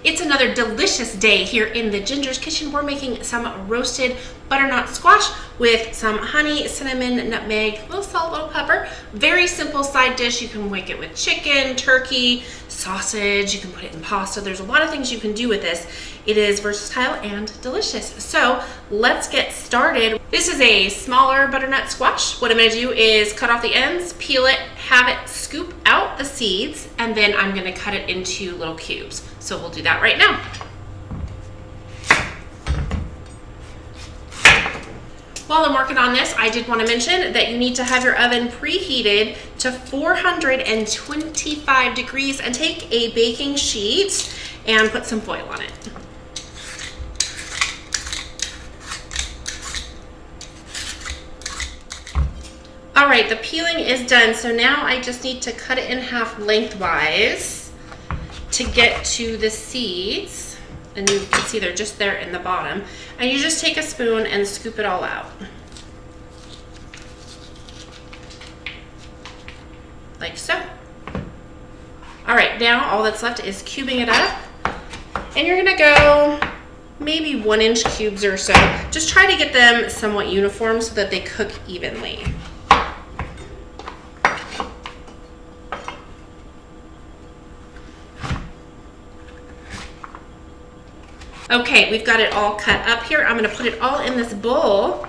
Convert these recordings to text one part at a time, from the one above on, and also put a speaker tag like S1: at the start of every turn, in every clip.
S1: It's another delicious day here in the Ginger's Kitchen. We're making some roasted butternut squash with some honey, cinnamon, nutmeg, a little salt, a little pepper. Very simple side dish. You can make it with chicken, turkey, sausage. You can put it in pasta. There's a lot of things you can do with this. It is versatile and delicious. So let's get started. This is a smaller butternut squash. What I'm going to do is cut off the ends, peel it, have it scoop out the seeds, and then I'm going to cut it into little cubes. So we'll do that right now. While I'm working on this, I did want to mention that you need to have your oven preheated to 425 degrees and take a baking sheet and put some foil on it. All right, the peeling is done. So now I just need to cut it in half lengthwise to get to the seeds. And you can see they're just there in the bottom. And you just take a spoon and scoop it all out. Like so. All right, now all that's left is cubing it up. And you're gonna go maybe 1-inch cubes or so. Just try to get them somewhat uniform so that they cook evenly. Okay, we've got it all cut up here. I'm gonna put it all in this bowl.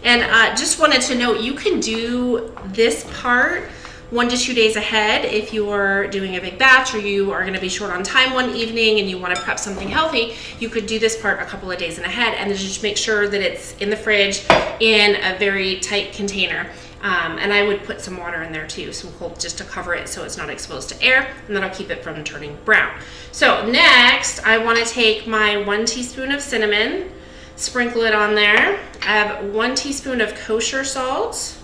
S1: And just wanted to note, you can do this part 1 to 2 days ahead if you're doing a big batch or you are gonna be short on time one evening and you wanna prep something healthy. You could do this part a couple of days in ahead and then just make sure that it's in the fridge in a very tight container. And I would put some water in there too, some cold, just to cover it so it's not exposed to air, and that'll keep it from turning brown. So next, I want to take my 1 teaspoon of cinnamon, sprinkle it on there. I have 1 teaspoon of kosher salt,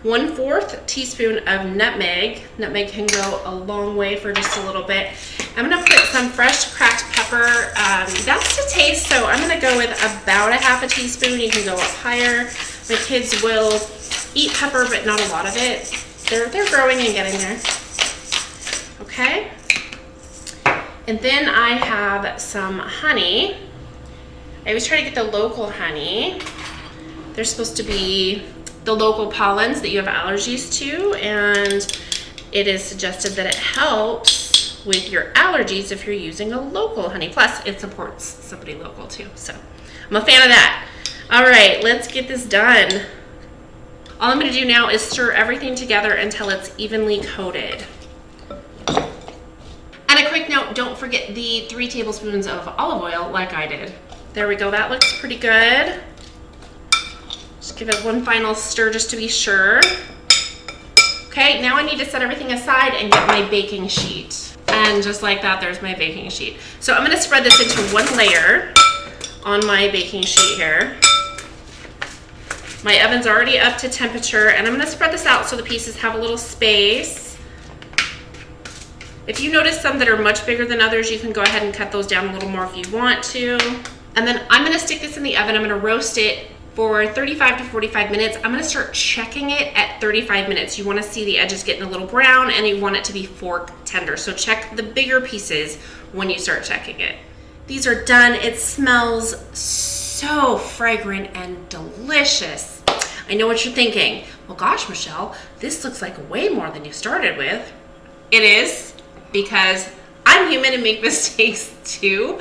S1: 1/4 teaspoon of nutmeg. Nutmeg can go a long way for just a little bit. I'm gonna put some fresh cracked pepper. That's to taste, so I'm gonna go with about a half a teaspoon. You can go up higher. My kids will eat pepper, but not a lot of it. They're growing and getting there. Okay. And then I have some honey. I always try to get the local honey. They're supposed to be the local pollens that you have allergies to, and it is suggested that it helps with your allergies if you're using a local honey. Plus, it supports somebody local too, so I'm a fan of that. All right, let's get this done. All I'm going to do now is stir everything together until it's evenly coated. And a quick note, don't forget the 3 tablespoons of olive oil like I did. There we go, that looks pretty good. Just give it one final stir just to be sure. Okay, now I need to set everything aside and get my baking sheet. And just like that, there's my baking sheet. So I'm going to spread this into one layer on my baking sheet here. My oven's already up to temperature, and I'm gonna spread this out so the pieces have a little space. If you notice some that are much bigger than others, you can go ahead and cut those down a little more if you want to. And then I'm gonna stick this in the oven. I'm gonna roast it for 35 to 45 minutes. I'm gonna start checking it at 35 minutes. You wanna see the edges getting a little brown, and you want it to be fork tender. So check the bigger pieces when you start checking it. These are done. It smells so fragrant and delicious. I know what you're thinking. Well, gosh, Michelle, this looks like way more than you started with. It is, because I'm human and make mistakes too.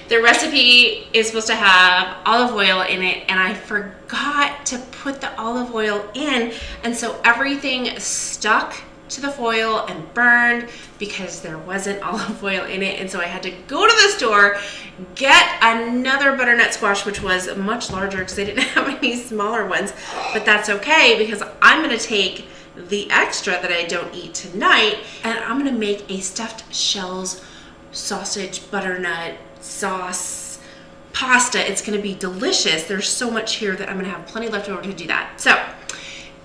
S1: The recipe is supposed to have olive oil in it, and I forgot to put the olive oil in, and so everything stuck to the foil and burned because there wasn't olive oil in it. And so I had to go to the store, get another butternut squash, which was much larger because they didn't have any smaller ones, but that's okay because I'm gonna take the extra that I don't eat tonight and I'm gonna make a stuffed shells sausage butternut sauce pasta. It's gonna be delicious. There's so much here that I'm gonna have plenty left over to do that. So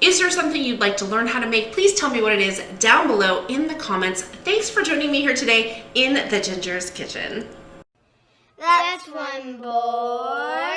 S1: is there something you'd like to learn how to make? Please tell me what it is down below in the comments. Thanks for joining me here today in the Ginger's Kitchen.
S2: That's one board.